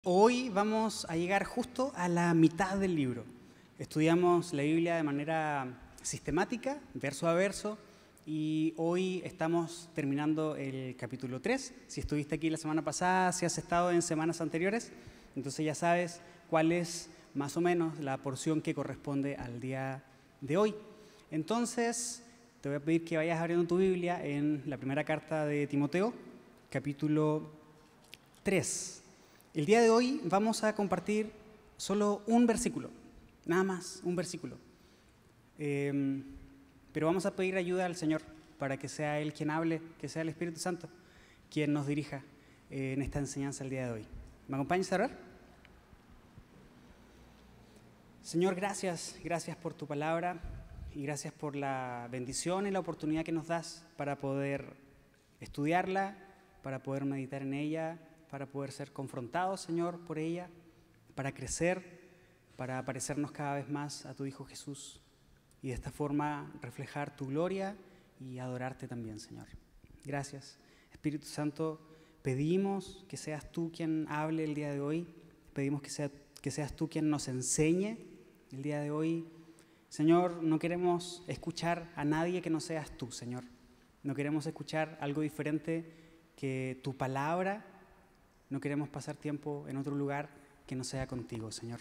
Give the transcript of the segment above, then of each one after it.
Hoy vamos a llegar justo a la mitad del libro. Estudiamos la Biblia de manera sistemática, verso a verso, y hoy estamos terminando el capítulo 3. Si estuviste aquí la semana pasada, si has estado en semanas anteriores, entonces ya sabes cuál es más o menos la porción que corresponde al día de hoy. Entonces, te voy a pedir que vayas abriendo tu Biblia en la primera carta de Timoteo, capítulo 3. El día de hoy vamos a compartir solo un versículo, nada más, un versículo. Pero vamos a pedir ayuda al Señor para que sea Él quien hable, que sea el Espíritu Santo quien nos dirija en esta enseñanza el día de hoy. ¿Me acompañas a orar? Señor, gracias por tu palabra y gracias por la bendición y la oportunidad que nos das para poder estudiarla, para poder meditar en ella, para poder ser confrontados, Señor, por ella, para crecer, para parecernos cada vez más a tu Hijo Jesús y de esta forma reflejar tu gloria y adorarte también, Señor. Gracias. Espíritu Santo, pedimos que seas tú quien hable el día de hoy, pedimos que seas tú quien nos enseñe el día de hoy. Señor, no queremos escuchar a nadie que no seas tú, Señor. No queremos escuchar algo diferente que tu palabra. No queremos pasar tiempo en otro lugar que no sea contigo, Señor.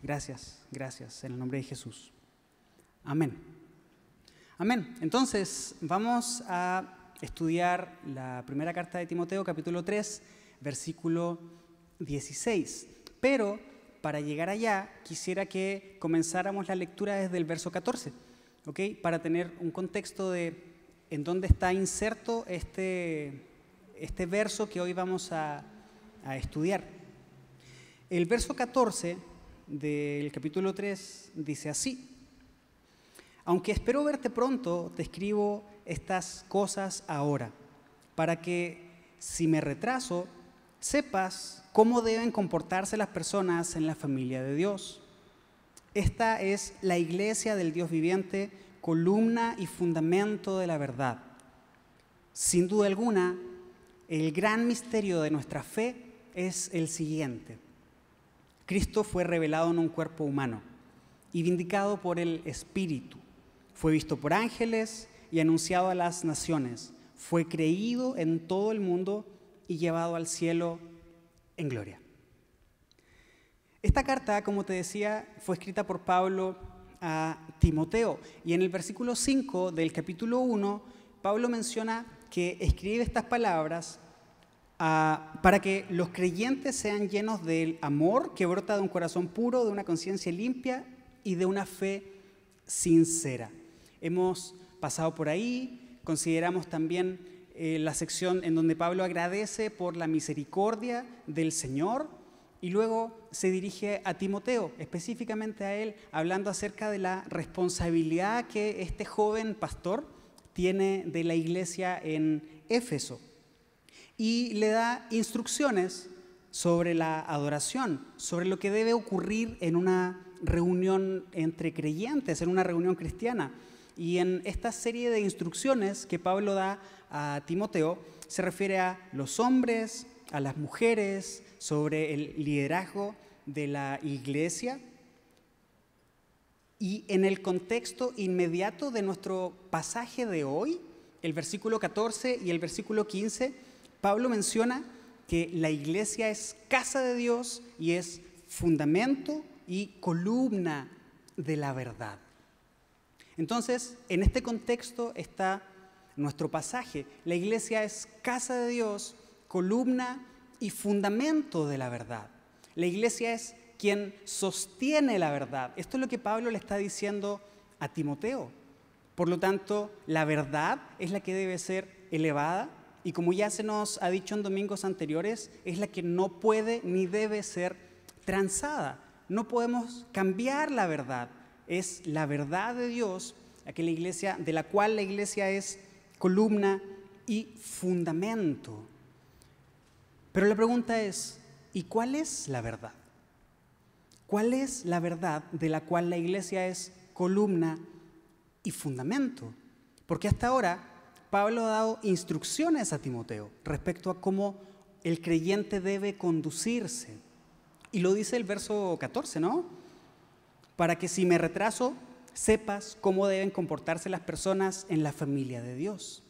Gracias, en el nombre de Jesús. Amén. Amén. Entonces, vamos a estudiar la primera carta de Timoteo, capítulo 3, versículo 16. Pero, para llegar allá, quisiera que comenzáramos la lectura desde el verso 14, ¿ok? Para tener un contexto de en dónde está inserto este verso que hoy vamos a estudiar. El verso 14 del capítulo 3 dice así: aunque espero verte pronto, te escribo estas cosas ahora, para que, si me retraso, sepas cómo deben comportarse las personas en la familia de Dios. Esta es la iglesia del Dios viviente, columna y fundamento de la verdad. Sin duda alguna, el gran misterio de nuestra fe es el siguiente: Cristo fue revelado en un cuerpo humano y vindicado por el Espíritu. Fue visto por ángeles y anunciado a las naciones. Fue creído en todo el mundo y llevado al cielo en gloria. Esta carta, como te decía, fue escrita por Pablo a Timoteo. Y en el versículo 5 del capítulo 1, Pablo menciona que escribe estas palabras para que los creyentes sean llenos del amor que brota de un corazón puro, de una conciencia limpia y de una fe sincera. Hemos pasado por ahí, consideramos también la sección en donde Pablo agradece por la misericordia del Señor y luego se dirige a Timoteo, específicamente a él, hablando acerca de la responsabilidad que este joven pastor tiene de la iglesia en Éfeso. Y le da instrucciones sobre la adoración, sobre lo que debe ocurrir en una reunión entre creyentes, en una reunión cristiana. Y en esta serie de instrucciones que Pablo da a Timoteo, se refiere a los hombres, a las mujeres, sobre el liderazgo de la iglesia. Y en el contexto inmediato de nuestro pasaje de hoy, el versículo 14 y el versículo 15, Pablo menciona que la iglesia es casa de Dios y es fundamento y columna de la verdad. Entonces, en este contexto está nuestro pasaje. La iglesia es casa de Dios, columna y fundamento de la verdad. La iglesia es quien sostiene la verdad. Esto es lo que Pablo le está diciendo a Timoteo. Por lo tanto, la verdad es la que debe ser elevada y, como ya se nos ha dicho en domingos anteriores, es la que no puede ni debe ser transada. No podemos cambiar la verdad. Es la verdad de Dios de la cual la iglesia es columna y fundamento. Pero la pregunta es, ¿y cuál es la verdad? ¿Cuál es la verdad de la cual la iglesia es columna y fundamento? Porque hasta ahora Pablo ha dado instrucciones a Timoteo respecto a cómo el creyente debe conducirse. Y lo dice el verso 14, ¿no? Para que si me retraso, sepas cómo deben comportarse las personas en la familia de Dios.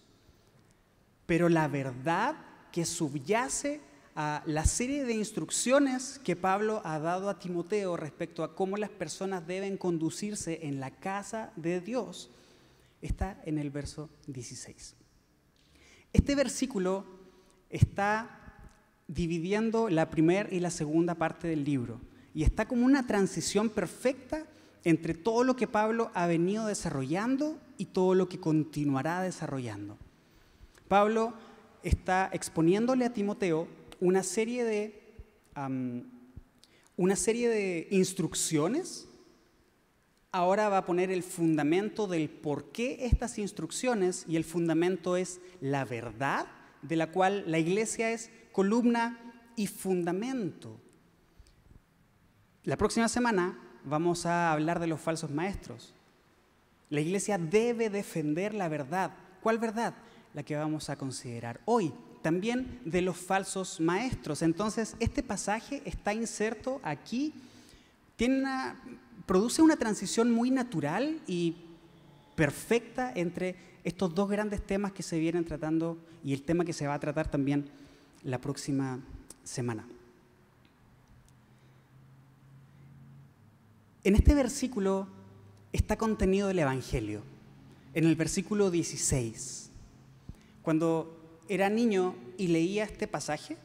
Pero la verdad que subyace a la serie de instrucciones que Pablo ha dado a Timoteo respecto a cómo las personas deben conducirse en la casa de Dios está en el verso 16. Este versículo está dividiendo la primera y la segunda parte del libro y está como una transición perfecta entre todo lo que Pablo ha venido desarrollando y todo lo que continuará desarrollando. Pablo está exponiéndole a Timoteo una serie de instrucciones. Ahora va a poner el fundamento del por qué estas instrucciones, y el fundamento es la verdad, de la cual la iglesia es columna y fundamento. La próxima semana vamos a hablar de los falsos maestros. La iglesia debe defender la verdad. ¿Cuál verdad? La que vamos a considerar hoy. También de los falsos maestros. Entonces, este pasaje está inserto aquí, produce una transición muy natural y perfecta entre estos dos grandes temas que se vienen tratando y el tema que se va a tratar también la próxima semana. En este versículo está contenido el Evangelio, en el versículo 16. Cuando era niño y leía este pasaje,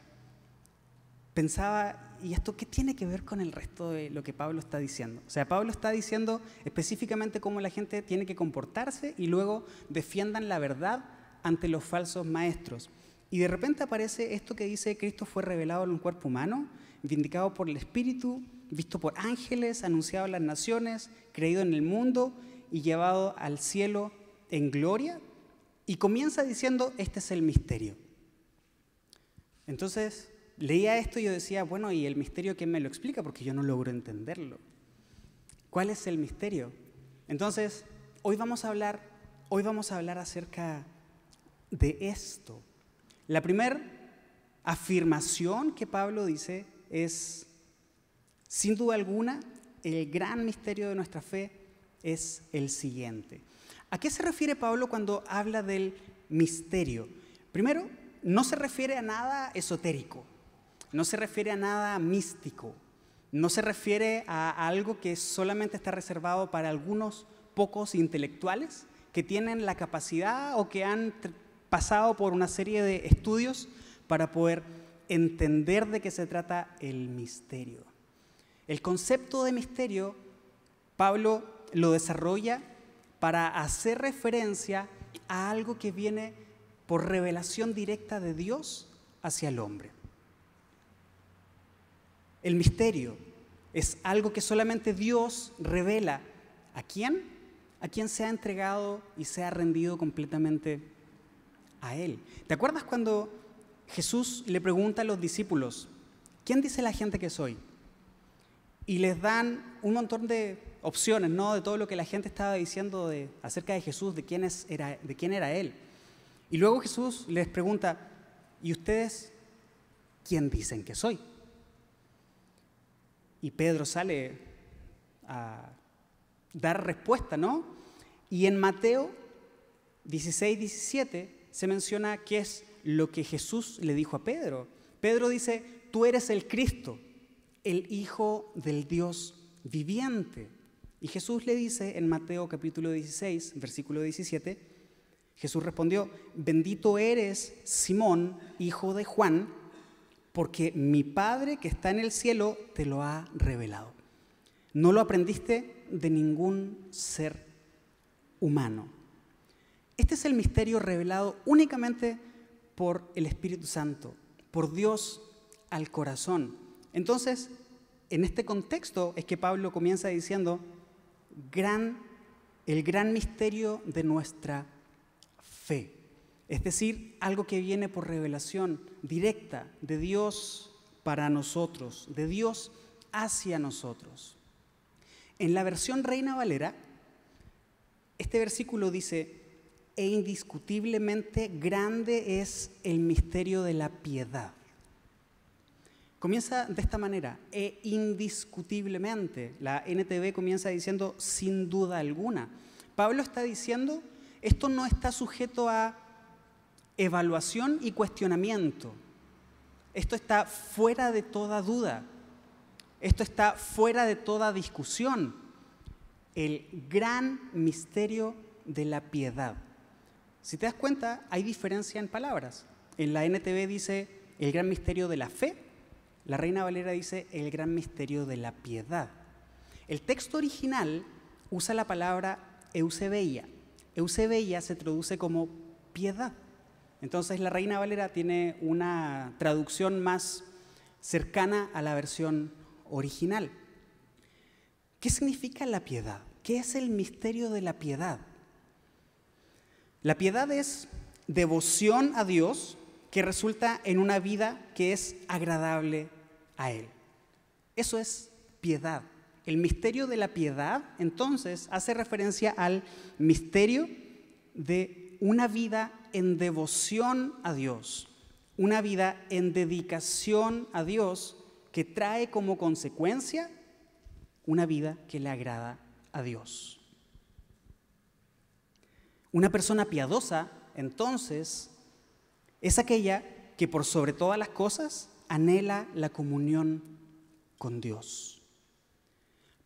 pensaba, ¿y esto qué tiene que ver con el resto de lo que Pablo está diciendo? O sea, Pablo está diciendo específicamente cómo la gente tiene que comportarse y luego defiendan la verdad ante los falsos maestros. Y de repente aparece esto que dice: Cristo fue revelado en un cuerpo humano, vindicado por el Espíritu, visto por ángeles, anunciado a las naciones, creído en el mundo y llevado al cielo en gloria. Y comienza diciendo: este es el misterio. Entonces, leía esto y yo decía, bueno, ¿y el misterio quién me lo explica? Porque yo no logro entenderlo. ¿Cuál es el misterio? Entonces, hoy vamos a hablar acerca de esto. La primera afirmación que Pablo dice es, sin duda alguna, el gran misterio de nuestra fe es el siguiente. ¿A qué se refiere Pablo cuando habla del misterio? Primero, no se refiere a nada esotérico, no se refiere a nada místico, no se refiere a algo que solamente está reservado para algunos pocos intelectuales que tienen la capacidad o que han pasado por una serie de estudios para poder entender de qué se trata el misterio. El concepto de misterio, Pablo lo desarrolla para hacer referencia a algo que viene por revelación directa de Dios hacia el hombre. El misterio es algo que solamente Dios revela. ¿A quién? A quien se ha entregado y se ha rendido completamente a Él. ¿Te acuerdas cuando Jesús le pregunta a los discípulos, ¿quién dice la gente que soy? Y les dan un montón de opciones, ¿no? De todo lo que la gente estaba diciendo acerca de Jesús, de quién era Él. Y luego Jesús les pregunta, ¿y ustedes quién dicen que soy? Y Pedro sale a dar respuesta, ¿no? Y en Mateo 16, 17 se menciona qué es lo que Jesús le dijo a Pedro. Pedro dice, tú eres el Cristo, el Hijo del Dios viviente. Y Jesús le dice en Mateo capítulo 16, versículo 17, Jesús respondió, bendito eres, Simón, hijo de Juan, porque mi Padre que está en el cielo te lo ha revelado. No lo aprendiste de ningún ser humano. Este es el misterio revelado únicamente por el Espíritu Santo, por Dios al corazón. Entonces, en este contexto es que Pablo comienza diciendo, el gran misterio de nuestra fe. Es decir, algo que viene por revelación directa de Dios para nosotros, de Dios hacia nosotros. En la versión Reina Valera, este versículo dice, e indiscutiblemente grande es el misterio de la piedad. comienza de esta manera, e indiscutiblemente. La NTV comienza diciendo sin duda alguna. Pablo está diciendo, esto no está sujeto a evaluación y cuestionamiento. Esto está fuera de toda duda. Esto está fuera de toda discusión. El gran misterio de la piedad. Si te das cuenta, hay diferencia en palabras. En la NTV dice el gran misterio de la fe. La Reina Valera dice el gran misterio de la piedad. El texto original usa la palabra eusebeia. Eusebeia se traduce como piedad. Entonces la Reina Valera tiene una traducción más cercana a la versión original. ¿Qué significa la piedad? ¿Qué es el misterio de la piedad? La piedad es devoción a Dios que resulta en una vida que es agradable a Él. Eso es piedad. El misterio de la piedad, entonces, hace referencia al misterio de una vida en devoción a Dios, una vida en dedicación a Dios que trae como consecuencia una vida que le agrada a Dios. Una persona piadosa, entonces, es aquella que por sobre todas las cosas anhela la comunión con Dios.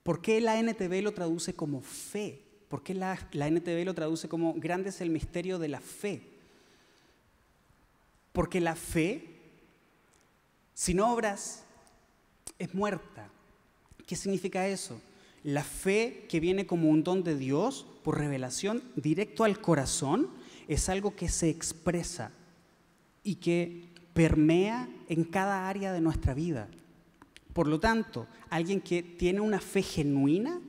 ¿Por qué la NTV lo traduce como fe? ¿Por qué la NTV lo traduce como grande es el misterio de la fe? Porque la fe, sin obras, es muerta. ¿Qué significa eso? La fe que viene como un don de Dios por revelación directo al corazón es algo que se expresa y que permea en cada área de nuestra vida. Por lo tanto, alguien que tiene una fe genuina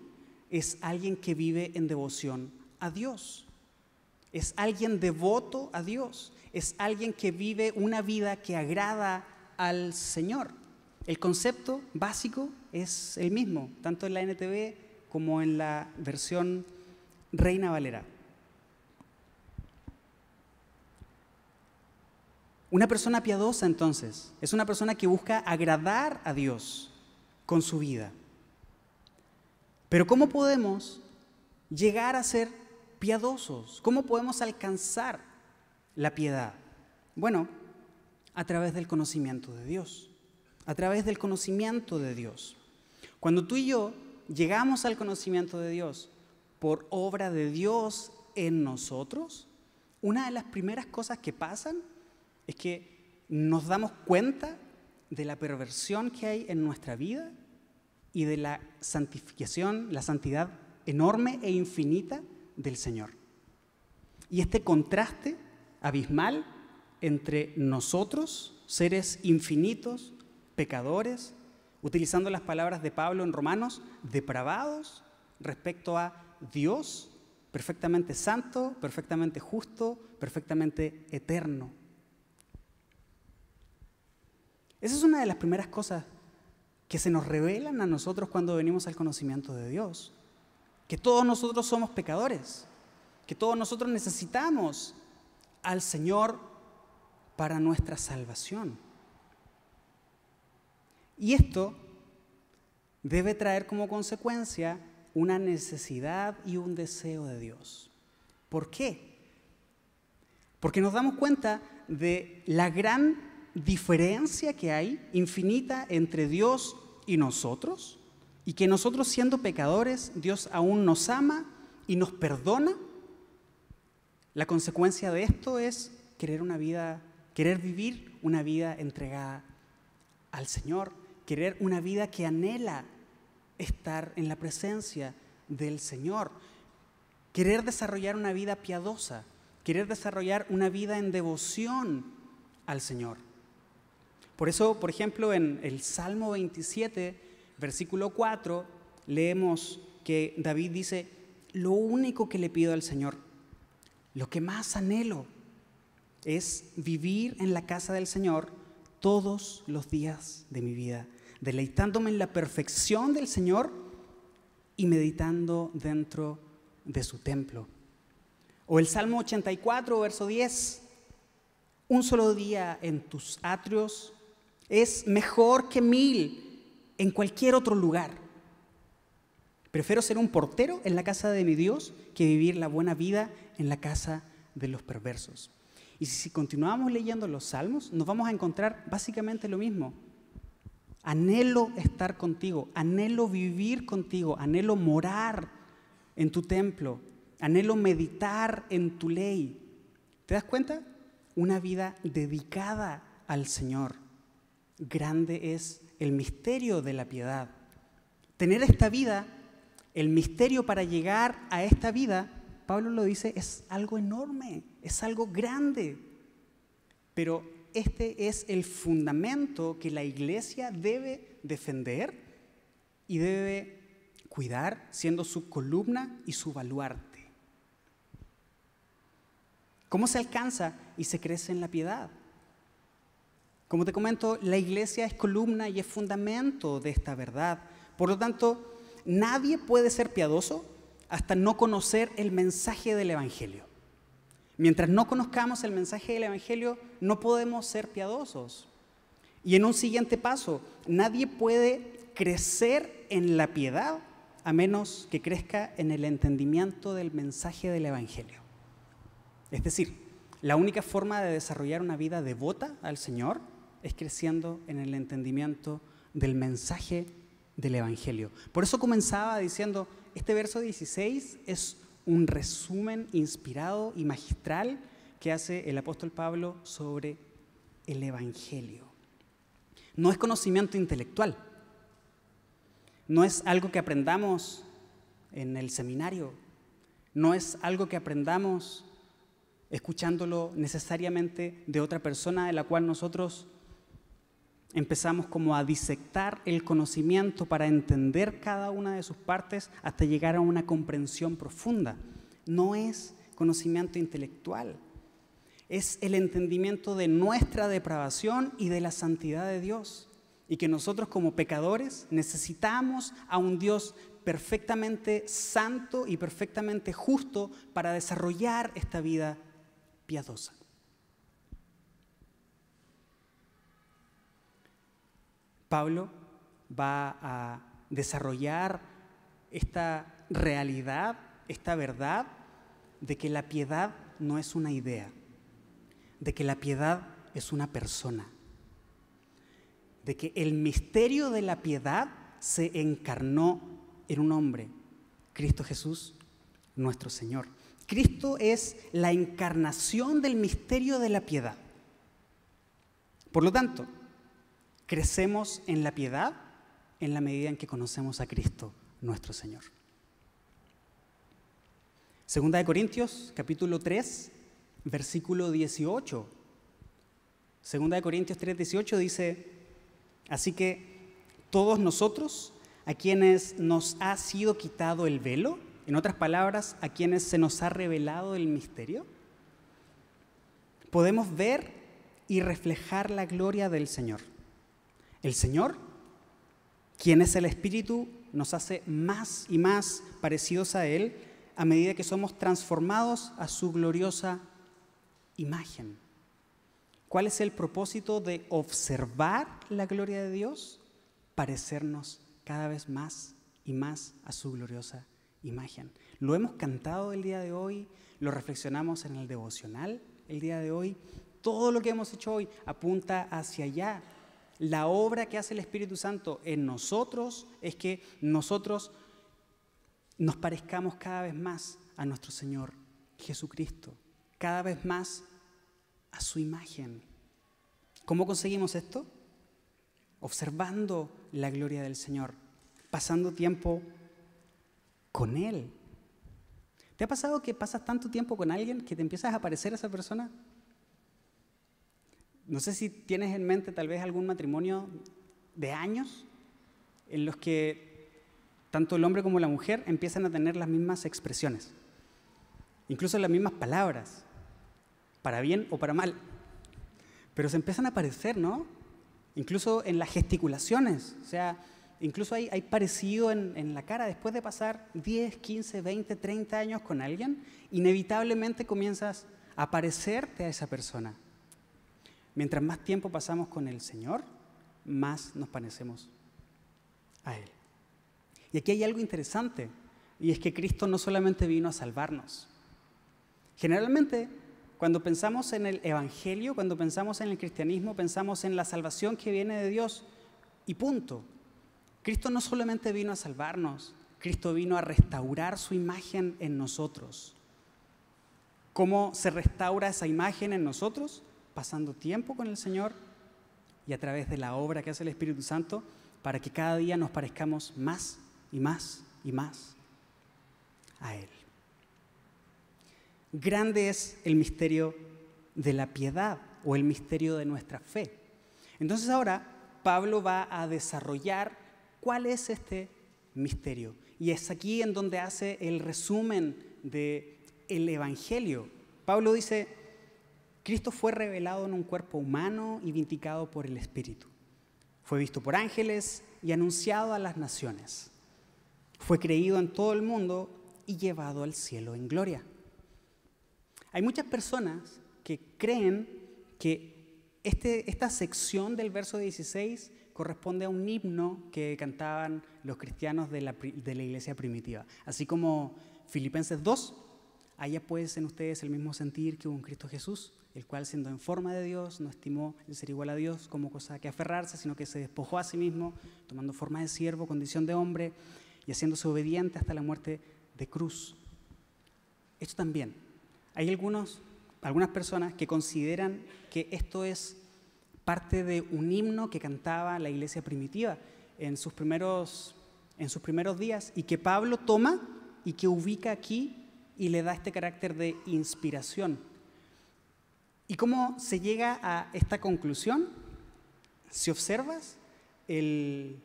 es alguien que vive en devoción a Dios. Es alguien devoto a Dios. Es alguien que vive una vida que agrada al Señor. El concepto básico es el mismo, tanto en la NTV como en la versión Reina Valera. Una persona piadosa, entonces, es una persona que busca agradar a Dios con su vida. Pero ¿cómo podemos llegar a ser piadosos? ¿Cómo podemos alcanzar la piedad? Bueno, a través del conocimiento de Dios. A través del conocimiento de Dios. Cuando tú y yo llegamos al conocimiento de Dios por obra de Dios en nosotros, una de las primeras cosas que pasan es que nos damos cuenta de la perversión que hay en nuestra vida y de la santificación, la santidad enorme e infinita del Señor. Y este contraste abismal entre nosotros, seres infinitos, pecadores, utilizando las palabras de Pablo en Romanos, depravados respecto a Dios, perfectamente santo, perfectamente justo, perfectamente eterno. Esa es una de las primeras cosas que se nos revelan a nosotros cuando venimos al conocimiento de Dios. Que todos nosotros somos pecadores, que todos nosotros necesitamos al Señor para nuestra salvación. Y esto debe traer como consecuencia una necesidad y un deseo de Dios. ¿Por qué? Porque nos damos cuenta de la gran diferencia que hay, infinita, entre Dios y nosotros, y que nosotros siendo pecadores, Dios aún nos ama y nos perdona. La consecuencia de esto es querer vivir una vida entregada al Señor, querer una vida que anhela estar en la presencia del Señor, querer desarrollar una vida piadosa, querer desarrollar una vida en devoción al Señor. Por eso, por ejemplo, en el Salmo 27, versículo 4, leemos que David dice, lo único que le pido al Señor, lo que más anhelo, es vivir en la casa del Señor todos los días de mi vida, deleitándome en la perfección del Señor y meditando dentro de su templo. O el Salmo 84, verso 10, un solo día en tus atrios es mejor que 1000 en cualquier otro lugar. Prefiero ser un portero en la casa de mi Dios que vivir la buena vida en la casa de los perversos. Y si continuamos leyendo los Salmos, nos vamos a encontrar básicamente lo mismo. Anhelo estar contigo, anhelo vivir contigo, anhelo morar en tu templo, anhelo meditar en tu ley. ¿Te das cuenta? Una vida dedicada al Señor. Grande es el misterio de la piedad. Tener esta vida, el misterio para llegar a esta vida, Pablo lo dice, es algo enorme, es algo grande. Pero este es el fundamento que la iglesia debe defender y debe cuidar, siendo su columna y su baluarte. ¿Cómo se alcanza y se crece en la piedad? Como te comento, la iglesia es columna y es fundamento de esta verdad. Por lo tanto, nadie puede ser piadoso hasta no conocer el mensaje del Evangelio. Mientras no conozcamos el mensaje del Evangelio, no podemos ser piadosos. Y en un siguiente paso, nadie puede crecer en la piedad a menos que crezca en el entendimiento del mensaje del Evangelio. Es decir, la única forma de desarrollar una vida devota al Señor es creciendo en el entendimiento del mensaje del Evangelio. Por eso comenzaba diciendo, este verso 16 es un resumen inspirado y magistral que hace el apóstol Pablo sobre el Evangelio. No es conocimiento intelectual, no es algo que aprendamos en el seminario, no es algo que aprendamos escuchándolo necesariamente de otra persona de la cual nosotros empezamos como a disectar el conocimiento para entender cada una de sus partes hasta llegar a una comprensión profunda. No es conocimiento intelectual, es el entendimiento de nuestra depravación y de la santidad de Dios. Y que nosotros como pecadores necesitamos a un Dios perfectamente santo y perfectamente justo para desarrollar esta vida piadosa. Pablo va a desarrollar esta realidad, esta verdad de que la piedad no es una idea, de que la piedad es una persona, de que el misterio de la piedad se encarnó en un hombre, Cristo Jesús, nuestro Señor. Cristo es la encarnación del misterio de la piedad. Por lo tanto, crecemos en la piedad en la medida en que conocemos a Cristo, nuestro Señor. Segunda de Corintios, capítulo 3, versículo 18. Segunda de Corintios 3, 18 dice, así que todos nosotros, a quienes nos ha sido quitado el velo, en otras palabras, a quienes se nos ha revelado el misterio, podemos ver y reflejar la gloria del Señor. El Señor, quien es el Espíritu, nos hace más y más parecidos a Él a medida que somos transformados a su gloriosa imagen. ¿Cuál es el propósito de observar la gloria de Dios? Parecernos cada vez más y más a su gloriosa imagen. Lo hemos cantado el día de hoy, lo reflexionamos en el devocional el día de hoy. Todo lo que hemos hecho hoy apunta hacia allá. La obra que hace el Espíritu Santo en nosotros es que nosotros nos parezcamos cada vez más a nuestro Señor Jesucristo, cada vez más a su imagen. ¿Cómo conseguimos esto? Observando la gloria del Señor, pasando tiempo con Él. ¿Te ha pasado que pasas tanto tiempo con alguien que te empiezas a parecer a esa persona? No sé si tienes en mente tal vez algún matrimonio de años en los que tanto el hombre como la mujer empiezan a tener las mismas expresiones, incluso las mismas palabras, para bien o para mal, pero se empiezan a parecer, ¿no? Incluso en las gesticulaciones, o sea, incluso hay parecido en la cara. Después de pasar 10, 15, 20, 30 años con alguien, inevitablemente comienzas a parecerte a esa persona. Mientras más tiempo pasamos con el Señor, más nos parecemos a Él. Y aquí hay algo interesante, y es que Cristo no solamente vino a salvarnos. Generalmente, cuando pensamos en el Evangelio, cuando pensamos en el cristianismo, pensamos en la salvación que viene de Dios y punto. Cristo no solamente vino a salvarnos, Cristo vino a restaurar su imagen en nosotros. ¿Cómo se restaura esa imagen en nosotros? Pasando tiempo con el Señor y a través de la obra que hace el Espíritu Santo para que cada día nos parezcamos más y más y más a Él. Grande es el misterio de la piedad o el misterio de nuestra fe. Entonces ahora Pablo va a desarrollar cuál es este misterio. Y es aquí en donde hace el resumen del Evangelio. Pablo dice: Cristo fue revelado en un cuerpo humano y vindicado por el Espíritu. Fue visto por ángeles y anunciado a las naciones. Fue creído en todo el mundo y llevado al cielo en gloria. Hay muchas personas que creen que esta sección del verso 16 corresponde a un himno que cantaban los cristianos de la iglesia primitiva. Así como Filipenses 2, haya pues en ustedes el mismo sentir que hubo en Cristo Jesús, el cual siendo en forma de Dios no estimó el ser igual a Dios como cosa que aferrarse, sino que se despojó a sí mismo, tomando forma de siervo, condición de hombre, y haciéndose obediente hasta la muerte de cruz. Esto también. Hay algunas personas que consideran que esto es parte de un himno que cantaba la iglesia primitiva en sus primeros días y que Pablo toma y que ubica aquí y le da este carácter de inspiración. ¿Y cómo se llega a esta conclusión? Si observas, el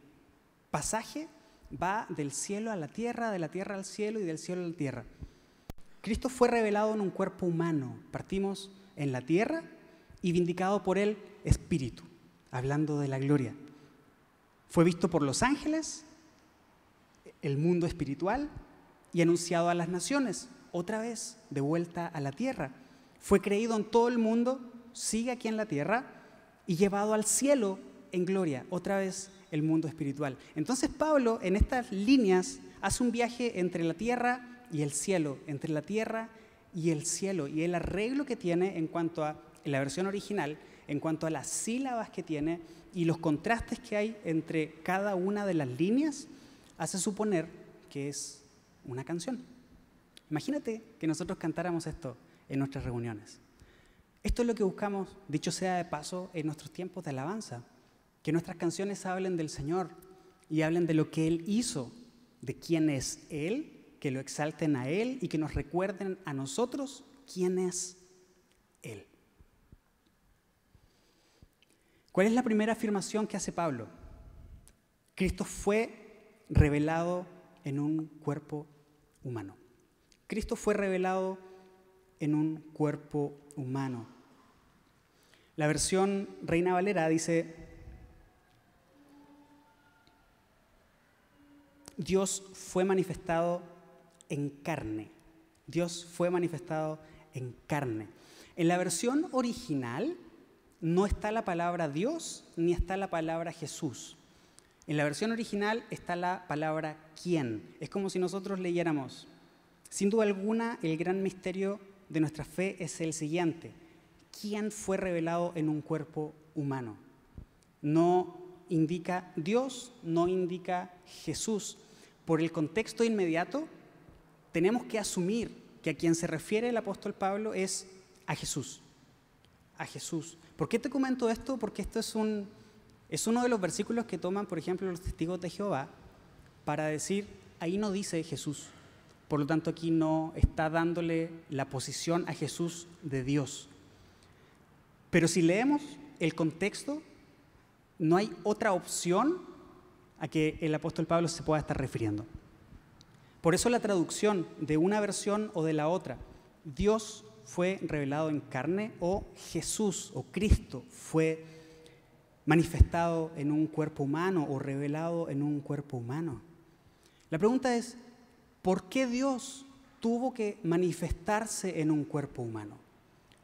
pasaje va del cielo a la tierra, de la tierra al cielo y del cielo a la tierra. Cristo fue revelado en un cuerpo humano. Partimos en la tierra y vindicado por el Espíritu, hablando de la gloria. Fue visto por los ángeles, el mundo espiritual, y anunciado a las naciones, otra vez de vuelta a la tierra. Fue creído en todo el mundo, sigue aquí en la tierra, y llevado al cielo en gloria, otra vez el mundo espiritual. Entonces Pablo, en estas líneas, hace un viaje entre la tierra y el cielo, entre la tierra y el cielo, y el arreglo que tiene en cuanto a la versión original, en cuanto a las sílabas que tiene y los contrastes que hay entre cada una de las líneas, hace suponer que es una canción. Imagínate que nosotros cantáramos esto en nuestras reuniones. Esto es lo que buscamos, dicho sea de paso, en nuestros tiempos de alabanza, que nuestras canciones hablen del Señor y hablen de lo que Él hizo, de quién es Él, que lo exalten a Él y que nos recuerden a nosotros quién es Él. ¿Cuál es la primera afirmación que hace Pablo? Cristo fue revelado en un cuerpo humano. Cristo fue revelado en un cuerpo humano. La versión Reina Valera dice: Dios fue manifestado en carne. Dios fue manifestado en carne. En la versión original no está la palabra Dios ni está la palabra Jesús. En la versión original está la palabra ¿quién? Es como si nosotros leyéramos: sin duda alguna, el gran misterio de nuestra fe es el siguiente: ¿quién fue revelado en un cuerpo humano? No indica Dios, no indica Jesús. Por el contexto inmediato, tenemos que asumir que a quien se refiere el apóstol Pablo es a Jesús. A Jesús. ¿Por qué te comento esto? Porque esto es uno de los versículos que toman, por ejemplo, los testigos de Jehová para decir: ahí no dice Jesús. Por lo tanto, aquí no está dándole la posición a Jesús de Dios. Pero si leemos el contexto, no hay otra opción a que el apóstol Pablo se pueda estar refiriendo. Por eso la traducción de una versión o de la otra, Dios fue revelado en carne, o Jesús o Cristo fue manifestado en un cuerpo humano o revelado en un cuerpo humano. La pregunta es: ¿por qué Dios tuvo que manifestarse en un cuerpo humano?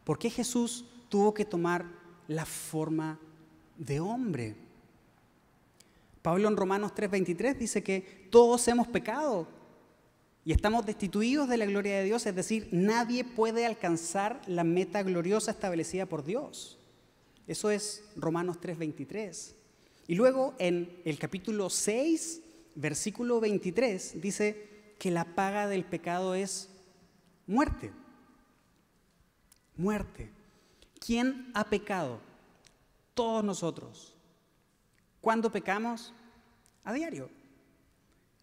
¿Por qué Jesús tuvo que tomar la forma de hombre? Pablo en Romanos 3:23 dice que todos hemos pecado y estamos destituidos de la gloria de Dios, es decir, nadie puede alcanzar la meta gloriosa establecida por Dios. Eso es Romanos 3:23. Y luego en el capítulo 6, versículo 23, dice que la paga del pecado es muerte. Muerte. ¿Quién ha pecado? Todos nosotros. ¿Cuándo pecamos? A diario.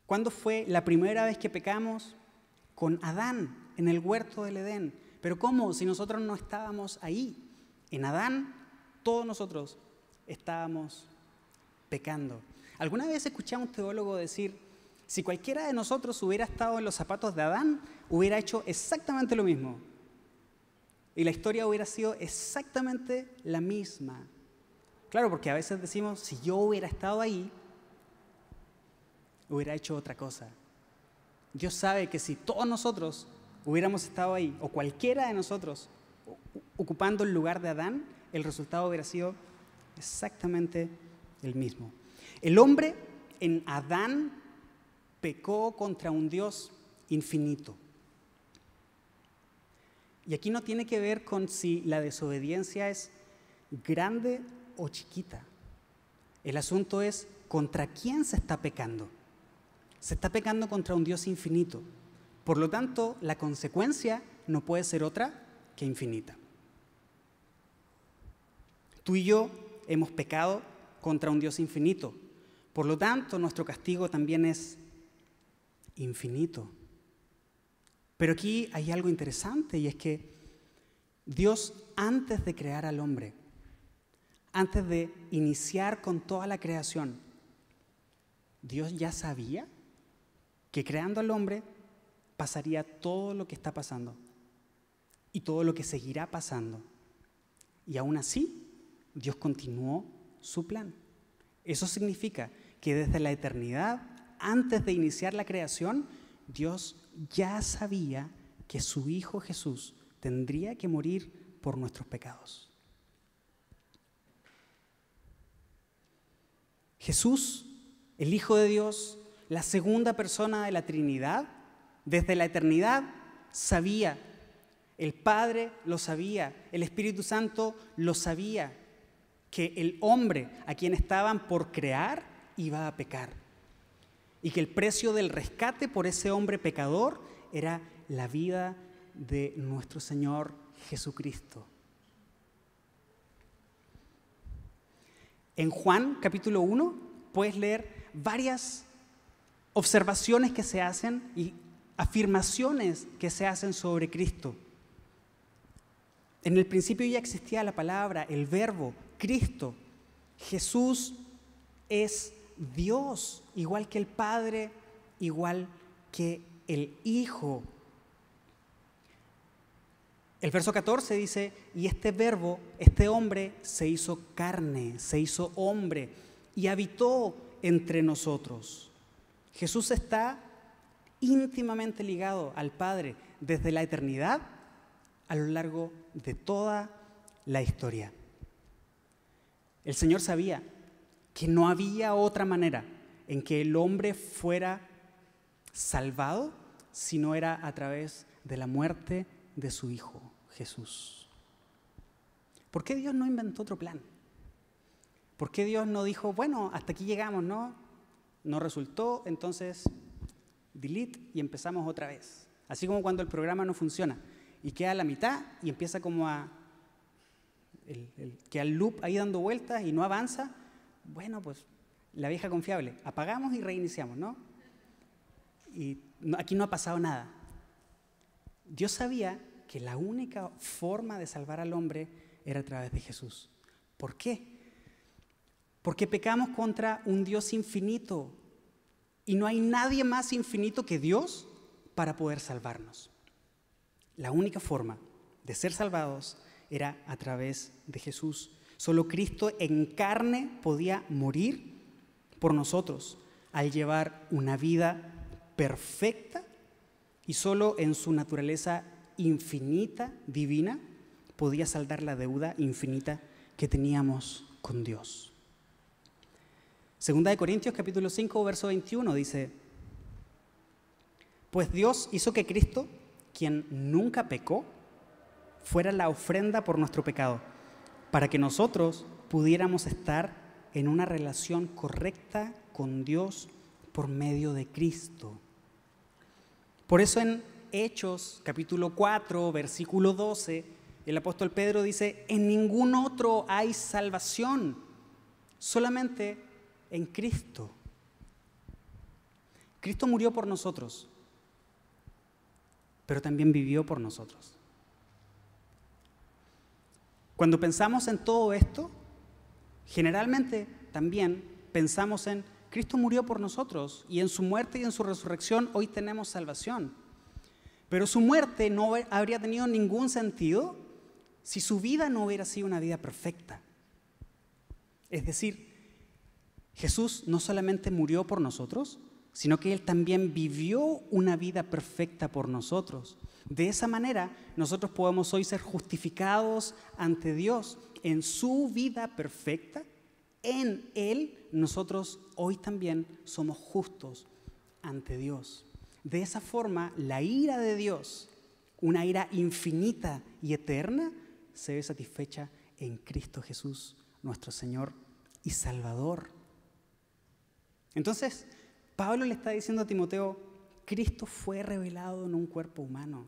¿Cuándo fue la primera vez que pecamos? Con Adán, en el huerto del Edén. Pero ¿cómo? Si nosotros no estábamos ahí. En Adán, todos nosotros estábamos pecando. ¿Alguna vez escuché a un teólogo decir, si cualquiera de nosotros hubiera estado en los zapatos de Adán, hubiera hecho exactamente lo mismo? Y la historia hubiera sido exactamente la misma. Claro, porque a veces decimos, si yo hubiera estado ahí, hubiera hecho otra cosa. Dios sabe que si todos nosotros hubiéramos estado ahí, o cualquiera de nosotros ocupando el lugar de Adán, el resultado hubiera sido exactamente el mismo. El hombre en Adán pecó contra un Dios infinito. Y aquí no tiene que ver con si la desobediencia es grande o chiquita. El asunto es contra quién se está pecando. Se está pecando contra un Dios infinito. Por lo tanto, la consecuencia no puede ser otra que infinita. Tú y yo hemos pecado contra un Dios infinito. Por lo tanto, nuestro castigo también es infinito. Pero aquí hay algo interesante y es que Dios, antes de crear al hombre, antes de iniciar con toda la creación, Dios ya sabía que creando al hombre pasaría todo lo que está pasando y todo lo que seguirá pasando. Y aún así, Dios continuó su plan. Eso significa que desde la eternidad, antes de iniciar la creación, Dios ya sabía que su Hijo Jesús tendría que morir por nuestros pecados. Jesús, el Hijo de Dios, la segunda persona de la Trinidad, desde la eternidad sabía, el Padre lo sabía, el Espíritu Santo lo sabía, que el hombre a quien estaban por crear iba a pecar y que el precio del rescate por ese hombre pecador era la vida de nuestro Señor Jesucristo. En Juan capítulo 1 puedes leer varias observaciones que se hacen y afirmaciones que se hacen sobre Cristo. En el principio ya existía la palabra, el verbo, Cristo. Jesús es Dios, igual que el Padre, igual que el Hijo. El verso 14 dice, y este verbo, este hombre, se hizo carne, se hizo hombre y habitó entre nosotros. Jesús está íntimamente ligado al Padre desde la eternidad a lo largo de toda la historia. El Señor sabía que no había otra manera en que el hombre fuera salvado si no era a través de la muerte de su Hijo, Jesús. ¿Por qué Dios no inventó otro plan? ¿Por qué Dios no dijo, bueno, hasta aquí llegamos, no resultó, entonces delete y empezamos otra vez? Así como cuando el programa no funciona y queda a la mitad y empieza como queda el loop ahí dando vueltas y no avanza. Bueno, pues la vieja confiable, apagamos y reiniciamos, ¿no? Y aquí no ha pasado nada. Dios sabía que la única forma de salvar al hombre era a través de Jesús. ¿Por qué? Porque pecamos contra un Dios infinito y no hay nadie más infinito que Dios para poder salvarnos. La única forma de ser salvados era a través de Jesús. Solo Cristo en carne podía morir por nosotros al llevar una vida perfecta y solo en su naturaleza infinita, divina, podía saldar la deuda infinita que teníamos con Dios. Segunda de Corintios capítulo 5, verso 21 dice: pues Dios hizo que Cristo, quien nunca pecó, fuera la ofrenda por nuestro pecado, para que nosotros pudiéramos estar en una relación correcta con Dios por medio de Cristo. Por eso en Hechos capítulo 4, versículo 12, el apóstol Pedro dice: en ningún otro hay salvación, solamente en Cristo. Cristo murió por nosotros, pero también vivió por nosotros. Cuando pensamos en todo esto, generalmente también pensamos en Cristo murió por nosotros y en su muerte y en su resurrección hoy tenemos salvación. Pero su muerte no habría tenido ningún sentido si su vida no hubiera sido una vida perfecta. Es decir, Jesús no solamente murió por nosotros, sino que Él también vivió una vida perfecta por nosotros. De esa manera, nosotros podemos hoy ser justificados ante Dios en su vida perfecta. En Él, nosotros hoy también somos justos ante Dios. De esa forma, la ira de Dios, una ira infinita y eterna, se ve satisfecha en Cristo Jesús, nuestro Señor y Salvador. Entonces, Pablo le está diciendo a Timoteo: Cristo fue revelado en un cuerpo humano.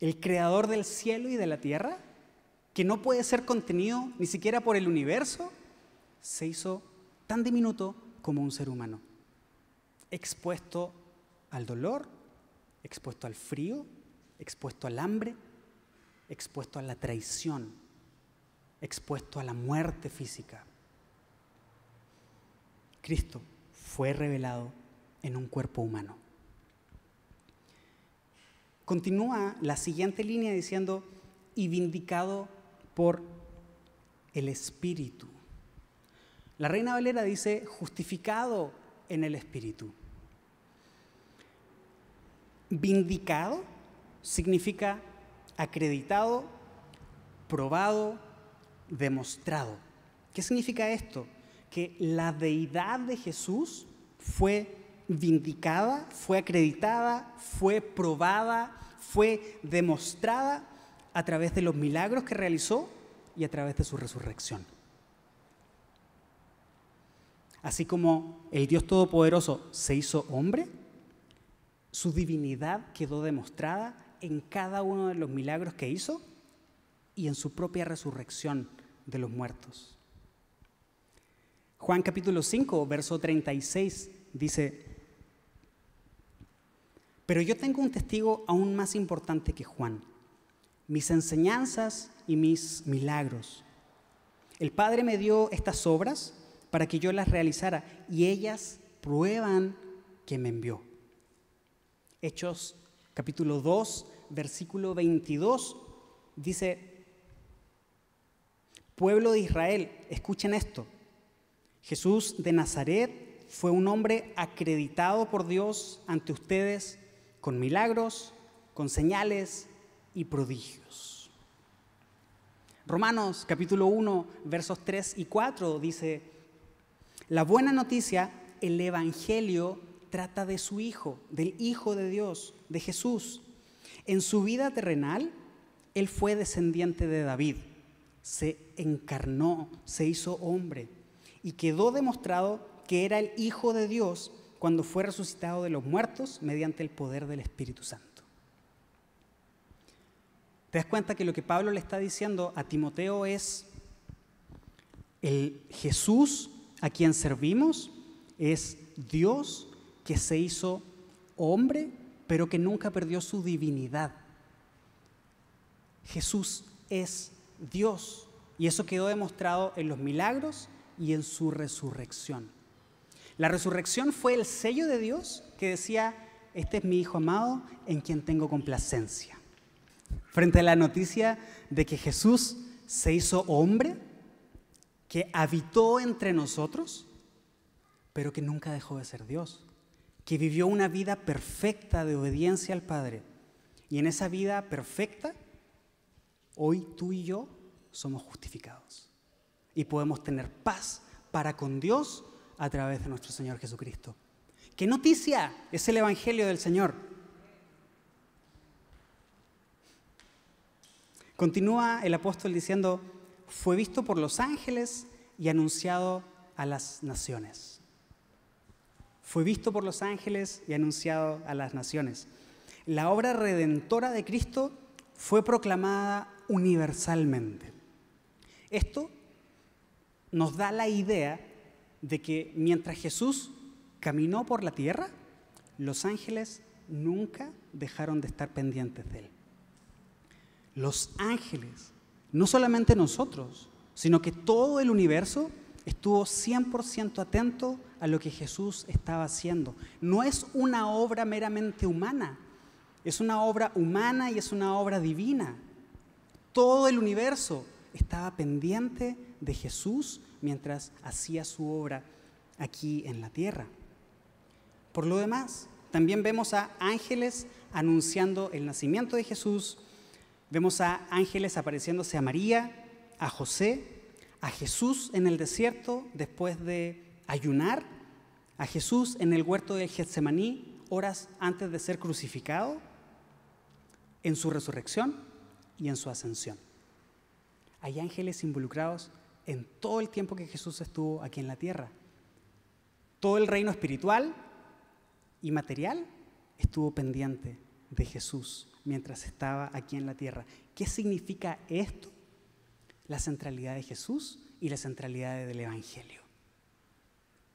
El creador del cielo y de la tierra, que no puede ser contenido ni siquiera por el universo, se hizo tan diminuto como un ser humano, expuesto al dolor, expuesto al frío, expuesto al hambre, expuesto a la traición, expuesto a la muerte física. Cristo fue revelado en un cuerpo humano. Continúa la siguiente línea diciendo: y vindicado por el Espíritu. La Reina Valera dice: justificado en el Espíritu. Vindicado significa acreditado, probado, demostrado. ¿Qué significa esto? Que la deidad de Jesús fue vindicada, fue acreditada, fue probada, fue demostrada a través de los milagros que realizó y a través de su resurrección. Así como el Dios Todopoderoso se hizo hombre, su divinidad quedó demostrada en cada uno de los milagros que hizo y en su propia resurrección de los muertos. Juan capítulo 5, verso 36 dice: pero yo tengo un testigo aún más importante que Juan, mis enseñanzas y mis milagros. El Padre me dio estas obras para que yo las realizara y ellas prueban que me envió. Hechos capítulo 2, versículo 22 dice: pueblo de Israel, escuchen esto. Jesús de Nazaret fue un hombre acreditado por Dios ante ustedes con milagros, con señales y prodigios. Romanos capítulo 1, versos 3 y 4 dice: la buena noticia, el Evangelio, trata de su Hijo, del Hijo de Dios, de Jesús. En su vida terrenal, Él fue descendiente de David, se encarnó, se hizo hombre y quedó demostrado que era el Hijo de Dios cuando fue resucitado de los muertos mediante el poder del Espíritu Santo. ¿Te das cuenta que lo que Pablo le está diciendo a Timoteo es: el Jesús a quien servimos es Dios que se hizo hombre, pero que nunca perdió su divinidad? Jesús es Dios y eso quedó demostrado en los milagros y en su resurrección. La resurrección fue el sello de Dios que decía: este es mi Hijo amado en quien tengo complacencia. Frente a la noticia de que Jesús se hizo hombre, que habitó entre nosotros, pero que nunca dejó de ser Dios, que vivió una vida perfecta de obediencia al Padre. Y en esa vida perfecta, hoy tú y yo somos justificados y podemos tener paz para con Dios a través de nuestro Señor Jesucristo. ¿Qué noticia es el Evangelio del Señor? Continúa el apóstol diciendo, fue visto por los ángeles y anunciado a las naciones. Fue visto por los ángeles y anunciado a las naciones. La obra redentora de Cristo fue proclamada universalmente. Esto nos da la idea de que mientras Jesús caminó por la tierra, los ángeles nunca dejaron de estar pendientes de él. Los ángeles, no solamente nosotros, sino que todo el universo estuvo 100% atento a lo que Jesús estaba haciendo. No es una obra meramente humana, es una obra humana y es una obra divina. Todo el universo estaba pendiente de Jesús mientras hacía su obra aquí en la tierra. Por lo demás, también vemos a ángeles anunciando el nacimiento de Jesús, vemos a ángeles apareciéndose a María, a José, a Jesús en el desierto después de ayunar, a Jesús en el huerto de Getsemaní horas antes de ser crucificado, en su resurrección y en su ascensión. Hay ángeles involucrados en todo el tiempo que Jesús estuvo aquí en la tierra. Todo el reino espiritual y material estuvo pendiente de Jesús mientras estaba aquí en la tierra. ¿Qué significa esto? La centralidad de Jesús y la centralidad del Evangelio.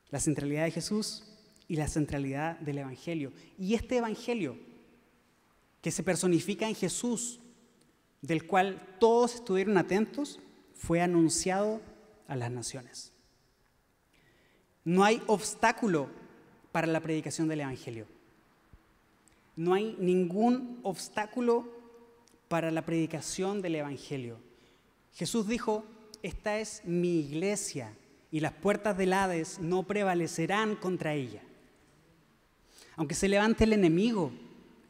La centralidad de Jesús y la centralidad del Evangelio. Y este Evangelio que se personifica en Jesús, del cual todos estuvieron atentos, fue anunciado a las naciones. No hay obstáculo para la predicación del Evangelio. No hay ningún obstáculo para la predicación del Evangelio. Jesús dijo, esta es mi iglesia y las puertas del Hades no prevalecerán contra ella. Aunque se levante el enemigo,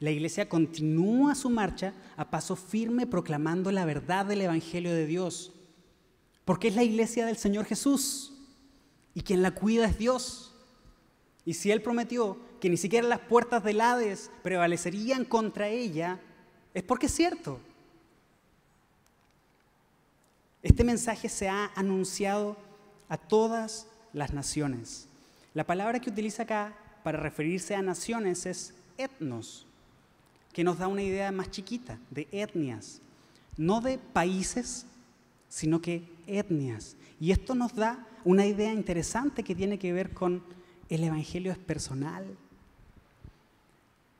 la iglesia continúa su marcha a paso firme proclamando la verdad del Evangelio de Dios, porque es la iglesia del Señor Jesús y quien la cuida es Dios. Y si Él prometió que ni siquiera las puertas del Hades prevalecerían contra ella, es porque es cierto. Este mensaje se ha anunciado a todas las naciones. La palabra que utiliza acá para referirse a naciones es etnos, que nos da una idea más chiquita de etnias, no de países, sino que etnias. Y esto nos da una idea interesante que tiene que ver con el Evangelio es personal.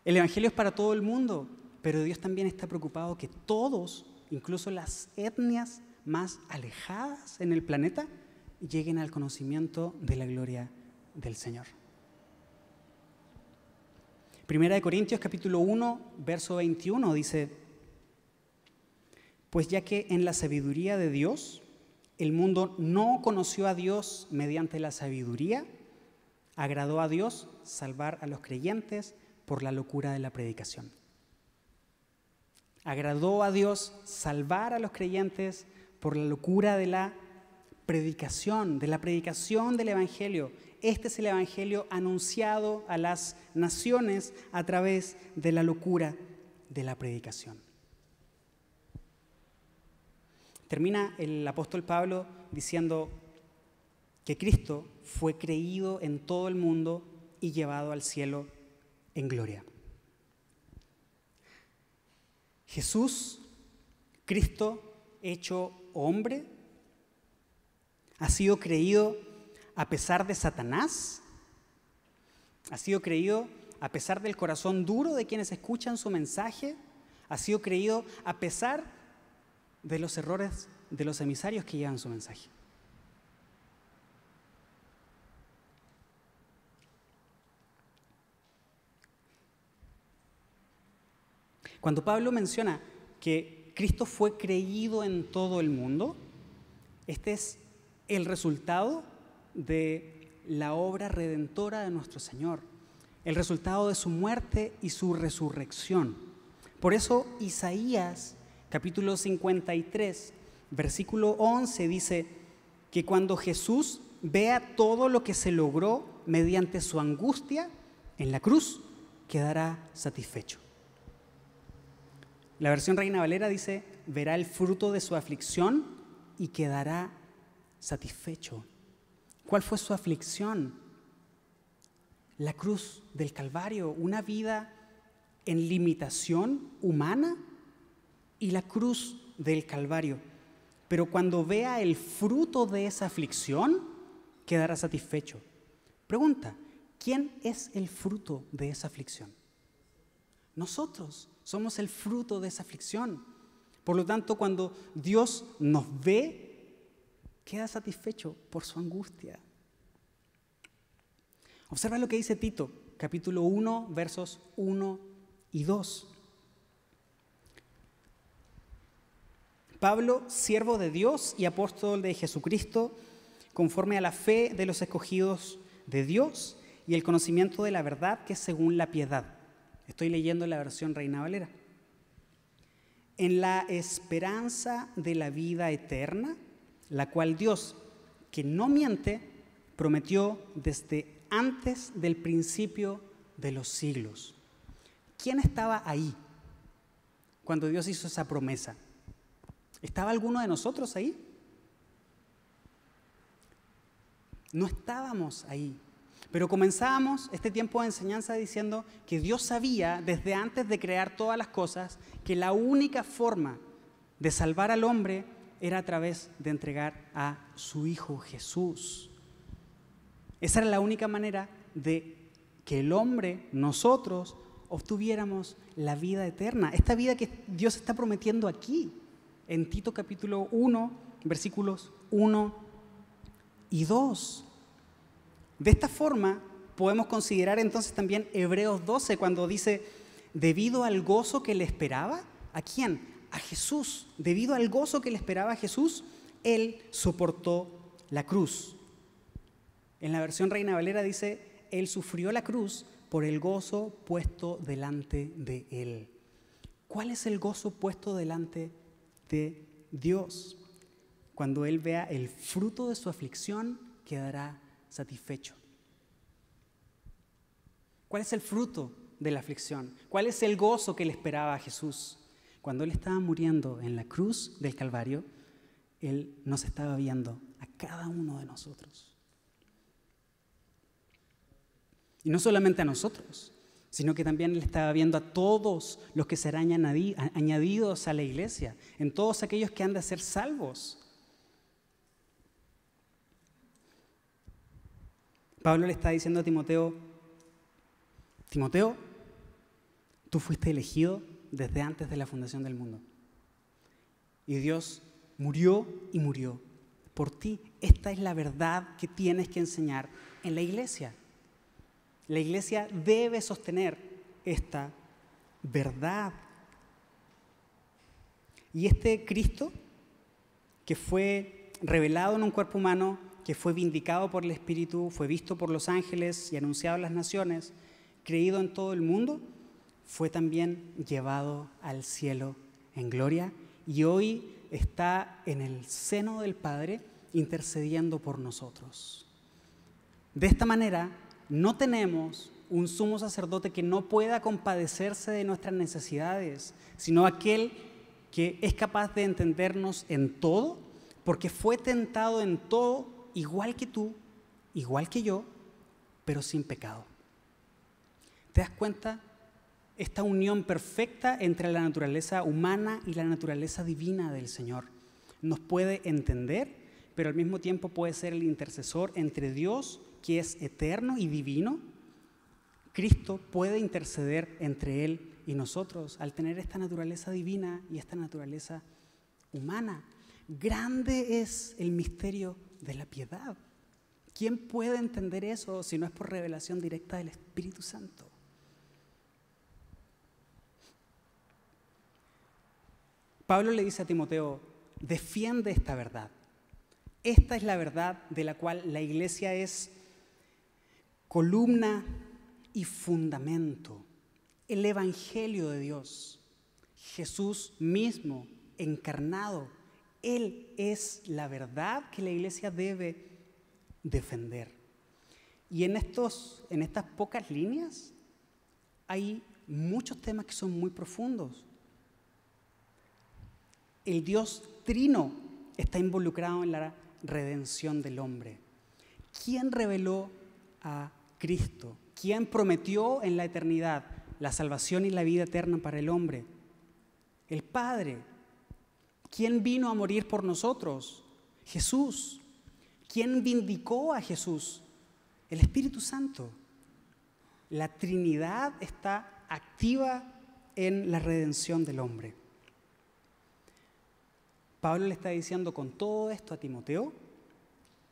El Evangelio es para todo el mundo, pero Dios también está preocupado que todos, incluso las etnias más alejadas en el planeta, lleguen al conocimiento de la gloria del Señor. Primera de Corintios capítulo 1, verso 21 dice, pues ya que en la sabiduría de Dios, el mundo no conoció a Dios mediante la sabiduría, agradó a Dios salvar a los creyentes por la locura de la predicación. Agradó a Dios salvar a los creyentes por la locura de la predicación del Evangelio. Este es el Evangelio anunciado a las naciones a través de la locura de la predicación. Termina el apóstol Pablo diciendo que Cristo fue creído en todo el mundo y llevado al cielo en gloria. Jesús, Cristo hecho hombre, ha sido creído a pesar de Satanás, ha sido creído a pesar del corazón duro de quienes escuchan su mensaje, ha sido creído a pesar de los errores de los emisarios que llevan su mensaje. Cuando Pablo menciona que Cristo fue creído en todo el mundo, este es el resultado de la obra redentora de nuestro Señor, el resultado de su muerte y su resurrección. Por eso Isaías, capítulo 53, versículo 11, dice que cuando Jesús vea todo lo que se logró mediante su angustia en la cruz, quedará satisfecho. La versión Reina Valera dice, verá el fruto de su aflicción y quedará satisfecho. ¿Cuál fue su aflicción? La cruz del Calvario, una vida en limitación humana y la cruz del Calvario. Pero cuando vea el fruto de esa aflicción, quedará satisfecho. Pregunta, ¿quién es el fruto de esa aflicción? Nosotros somos el fruto de esa aflicción. Por lo tanto, cuando Dios nos ve, queda satisfecho por su angustia. Observa lo que dice Tito, capítulo 1, versos 1 y 2. Pablo, siervo de Dios y apóstol de Jesucristo, conforme a la fe de los escogidos de Dios y el conocimiento de la verdad que es según la piedad. Estoy leyendo la versión Reina Valera. En la esperanza de la vida eterna, la cual Dios, que no miente, prometió desde antes del principio de los siglos. ¿Quién estaba ahí cuando Dios hizo esa promesa? ¿Estaba alguno de nosotros ahí? No estábamos ahí. Pero comenzábamos este tiempo de enseñanza diciendo que Dios sabía desde antes de crear todas las cosas que la única forma de salvar al hombre era a través de entregar a su Hijo Jesús. Esa era la única manera de que el hombre, nosotros, obtuviéramos la vida eterna. Esta vida que Dios está prometiendo aquí, en Tito capítulo 1, versículos 1 y 2. De esta forma podemos considerar entonces también Hebreos 12 cuando dice, debido al gozo que le esperaba, ¿a quién? A Jesús. Debido al gozo que le esperaba a Jesús, Él soportó la cruz. En la versión Reina Valera dice, Él sufrió la cruz por el gozo puesto delante de Él. ¿Cuál es el gozo puesto delante de Dios? Cuando Él vea el fruto de su aflicción, quedará satisfecho. ¿Cuál es el fruto de la aflicción? ¿Cuál es el gozo que le esperaba a Jesús? Cuando Él estaba muriendo en la cruz del Calvario, Él nos estaba viendo a cada uno de nosotros. Y no solamente a nosotros, sino que también Él estaba viendo a todos los que serán añadidos a la iglesia, en todos aquellos que han de ser salvos. Pablo le está diciendo a Timoteo, Timoteo, tú fuiste elegido desde antes de la fundación del mundo. Y Dios murió y murió por ti. Esta es la verdad que tienes que enseñar en la iglesia. La iglesia debe sostener esta verdad. Y este Cristo, que fue revelado en un cuerpo humano, que fue vindicado por el Espíritu, fue visto por los ángeles y anunciado a las naciones, creído en todo el mundo, fue también llevado al cielo en gloria y hoy está en el seno del Padre intercediendo por nosotros. De esta manera, no tenemos un sumo sacerdote que no pueda compadecerse de nuestras necesidades, sino aquel que es capaz de entendernos en todo, porque fue tentado en todo, igual que tú, igual que yo, pero sin pecado. ¿Te das cuenta? Esta unión perfecta entre la naturaleza humana y la naturaleza divina del Señor nos puede entender, pero al mismo tiempo puede ser el intercesor entre Dios, que es eterno y divino. Cristo puede interceder entre Él y nosotros al tener esta naturaleza divina y esta naturaleza humana. Grande es el misterio de la piedad. ¿Quién puede entender eso si no es por revelación directa del Espíritu Santo? Pablo le dice a Timoteo, defiende esta verdad. Esta es la verdad de la cual la iglesia es columna y fundamento. El Evangelio de Dios, Jesús mismo encarnado, Él es la verdad que la iglesia debe defender. Y en estas pocas líneas hay muchos temas que son muy profundos. El Dios Trino está involucrado en la redención del hombre. ¿Quién reveló a Cristo? ¿Quién prometió en la eternidad la salvación y la vida eterna para el hombre? El Padre. ¿Quién vino a morir por nosotros? Jesús. ¿Quién vindicó a Jesús? El Espíritu Santo. La Trinidad está activa en la redención del hombre. Pablo le está diciendo con todo esto a Timoteo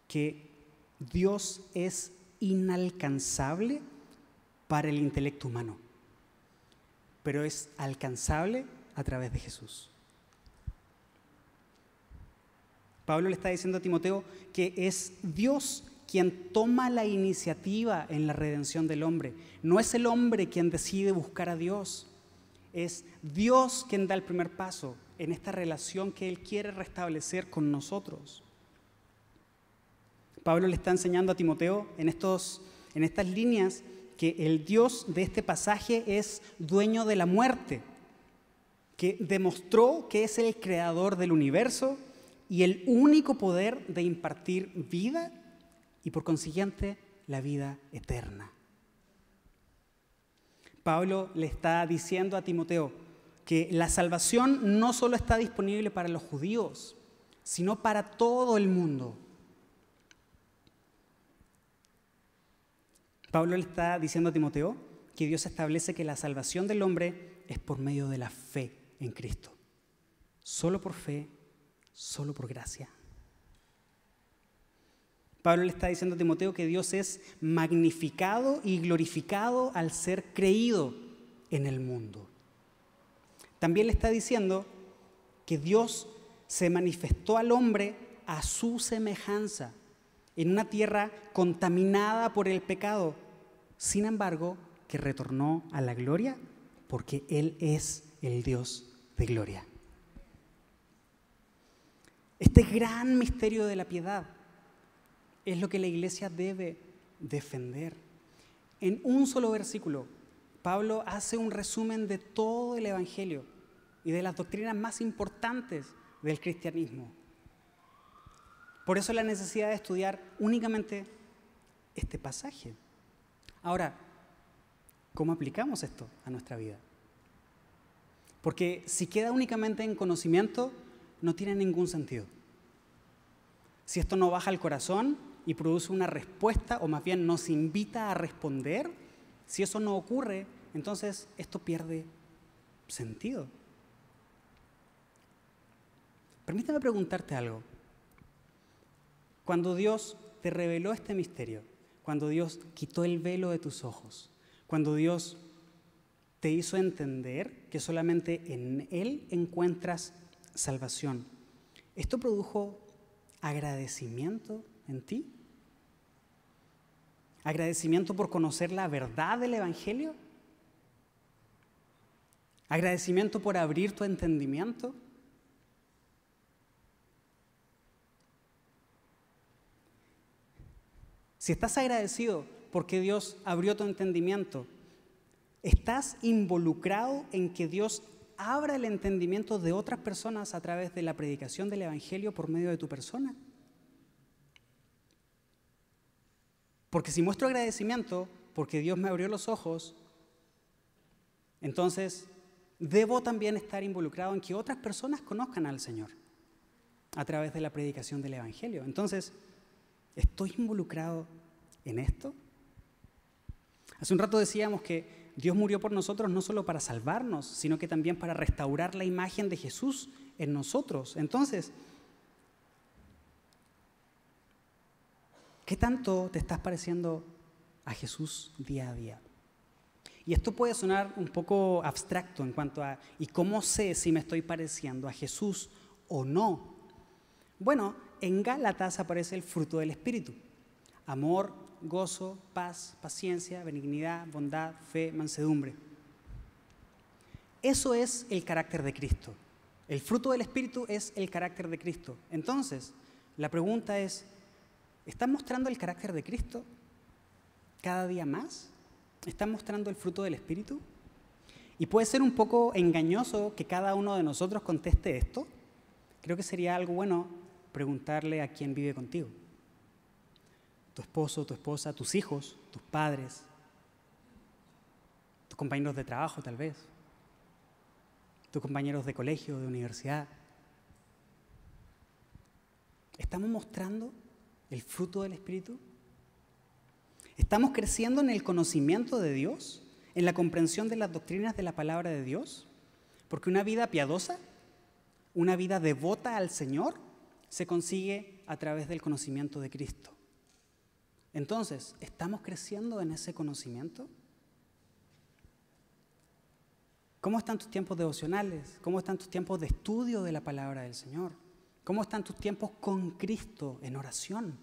que Dios es inalcanzable para el intelecto humano, pero es alcanzable a través de Jesús. Pablo le está diciendo a Timoteo que es Dios quien toma la iniciativa en la redención del hombre. No es el hombre quien decide buscar a Dios, es Dios quien da el primer paso en esta relación que Él quiere restablecer con nosotros. Pablo le está enseñando a Timoteo en estas líneas que el Dios de este pasaje es dueño de la muerte, que demostró que es el creador del universo y el único poder de impartir vida y por consiguiente la vida eterna. Pablo le está diciendo a Timoteo que la salvación no solo está disponible para los judíos, sino para todo el mundo. Pablo le está diciendo a Timoteo que Dios establece que la salvación del hombre es por medio de la fe en Cristo. Solo por fe, solo por gracia. Pablo le está diciendo a Timoteo que Dios es magnificado y glorificado al ser creído en el mundo. También le está diciendo que Dios se manifestó al hombre a su semejanza, en una tierra contaminada por el pecado, sin embargo, que retornó a la gloria porque Él es el Dios de gloria. Este gran misterio de la piedad es lo que la iglesia debe defender. En un solo versículo, Pablo hace un resumen de todo el Evangelio y de las doctrinas más importantes del cristianismo. Por eso la necesidad de estudiar únicamente este pasaje. Ahora, ¿cómo aplicamos esto a nuestra vida? Porque si queda únicamente en conocimiento, no tiene ningún sentido. Si esto no baja al corazón y produce una respuesta, o más bien nos invita a responder, si eso no ocurre, entonces esto pierde sentido. Permítame preguntarte algo. Cuando Dios te reveló este misterio, cuando Dios quitó el velo de tus ojos, cuando Dios te hizo entender que solamente en Él encuentras salvación, ¿esto produjo agradecimiento en ti? ¿Agradecimiento por conocer la verdad del Evangelio? ¿Agradecimiento por abrir tu entendimiento? Si estás agradecido porque Dios abrió tu entendimiento, ¿estás involucrado en que Dios abra el entendimiento de otras personas a través de la predicación del Evangelio por medio de tu persona? Porque si muestro agradecimiento porque Dios me abrió los ojos, entonces debo también estar involucrado en que otras personas conozcan al Señor a través de la predicación del Evangelio. Entonces, ¿estoy involucrado en esto? Hace un rato decíamos que Dios murió por nosotros no solo para salvarnos, sino que también para restaurar la imagen de Jesús en nosotros. Entonces, ¿qué tanto te estás pareciendo a Jesús día a día? Y esto puede sonar un poco abstracto en cuanto a ¿y cómo sé si me estoy pareciendo a Jesús o no? Bueno, en Gálatas aparece el fruto del Espíritu: amor, gozo, paz, paciencia, benignidad, bondad, fe, mansedumbre. Eso es el carácter de Cristo. El fruto del Espíritu es el carácter de Cristo. Entonces, la pregunta es, ¿Estás mostrando el carácter de Cristo cada día más? ¿Estás mostrando el fruto del Espíritu? Y puede ser un poco engañoso que cada uno de nosotros conteste esto. Creo que sería algo bueno preguntarle a quién vive contigo. Tu esposo, tu esposa, tus hijos, tus padres, tus compañeros de trabajo tal vez, tus compañeros de colegio, de universidad. ¿Estamos mostrando el fruto del Espíritu? ¿Estamos creciendo en el conocimiento de Dios? ¿En la comprensión de las doctrinas de la palabra de Dios? Porque una vida piadosa, una vida devota al Señor, se consigue a través del conocimiento de Cristo. Entonces, ¿estamos creciendo en ese conocimiento? ¿Cómo están tus tiempos devocionales? ¿Cómo están tus tiempos de estudio de la palabra del Señor? ¿Cómo están tus tiempos con Cristo en oración?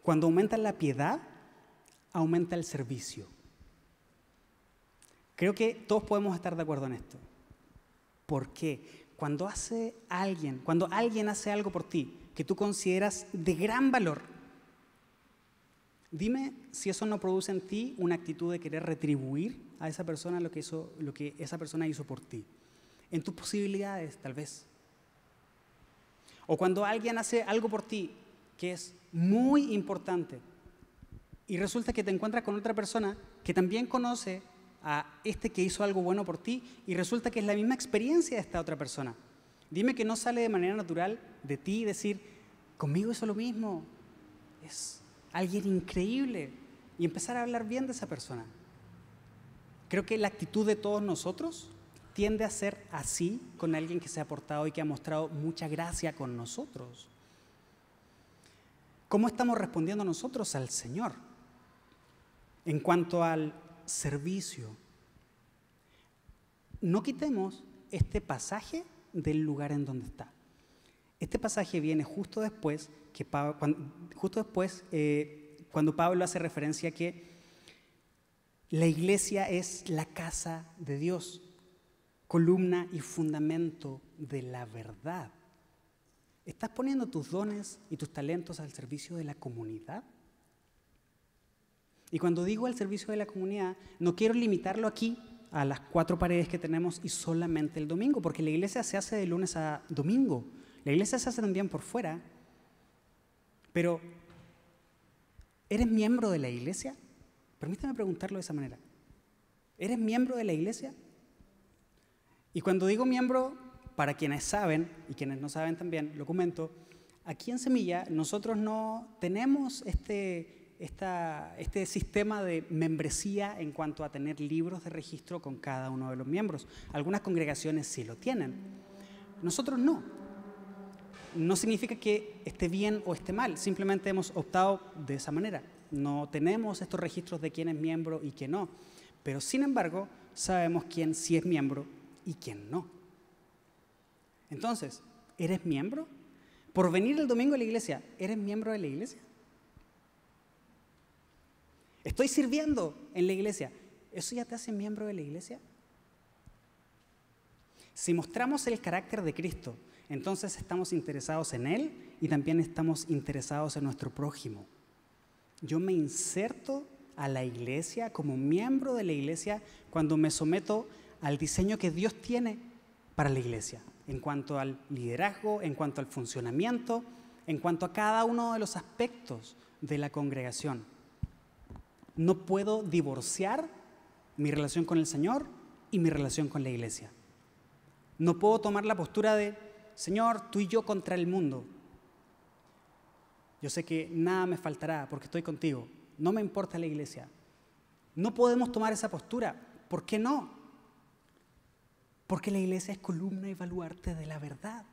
Cuando aumenta la piedad, aumenta el servicio. Creo que todos podemos estar de acuerdo en esto. ¿Por qué? Cuando alguien hace algo por ti que tú consideras de gran valor, dime si eso no produce en ti una actitud de querer retribuir a esa persona lo que esa persona hizo por ti. En tus posibilidades, tal vez. O cuando alguien hace algo por ti que es muy importante y resulta que te encuentras con otra persona que también conoce a este que hizo algo bueno por ti y resulta que es la misma experiencia de esta otra persona. Dime que no sale de manera natural de ti decir, conmigo hizo lo mismo, es alguien increíble, y empezar a hablar bien de esa persona. Creo que la actitud de todos nosotros tiende a ser así con alguien que se ha portado y que ha mostrado mucha gracia con nosotros. ¿Cómo estamos respondiendo nosotros al Señor? En cuanto al servicio, no quitemos este pasaje del lugar en donde está. Este pasaje viene justo después, cuando Pablo hace referencia a que la iglesia es la casa de Dios, columna y fundamento de la verdad. ¿Estás poniendo tus dones y tus talentos al servicio de la comunidad? Y cuando digo al servicio de la comunidad, no quiero limitarlo aquí a las 4 paredes que tenemos y solamente el domingo, porque la iglesia se hace de lunes a domingo. La iglesia se hace también por fuera. Pero, ¿eres miembro de la iglesia? Permítame preguntarlo de esa manera. ¿Eres miembro de la iglesia? Y cuando digo miembro, para quienes saben y quienes no saben también, lo comento, aquí en Semilla nosotros no tenemos este sistema de membresía en cuanto a tener libros de registro con cada uno de los miembros. Algunas congregaciones sí lo tienen. Nosotros no. No significa que esté bien o esté mal, simplemente hemos optado de esa manera. No tenemos estos registros de quién es miembro y quién no, pero sin embargo sabemos quién sí es miembro y quién no. Entonces, ¿eres miembro? Por venir el domingo a la iglesia, ¿eres miembro de la iglesia? Estoy sirviendo en la iglesia. ¿Eso ya te hace miembro de la iglesia? Si mostramos el carácter de Cristo, entonces estamos interesados en Él y también estamos interesados en nuestro prójimo. Yo me inserto a la iglesia como miembro de la iglesia cuando me someto al diseño que Dios tiene para la iglesia, en cuanto al liderazgo, en cuanto al funcionamiento, en cuanto a cada uno de los aspectos de la congregación. No puedo divorciar mi relación con el Señor y mi relación con la iglesia. No puedo tomar la postura de, Señor, tú y yo contra el mundo. Yo sé que nada me faltará porque estoy contigo. No me importa la iglesia. No podemos tomar esa postura. ¿Por qué no? Porque la iglesia es columna y baluarte de la verdad.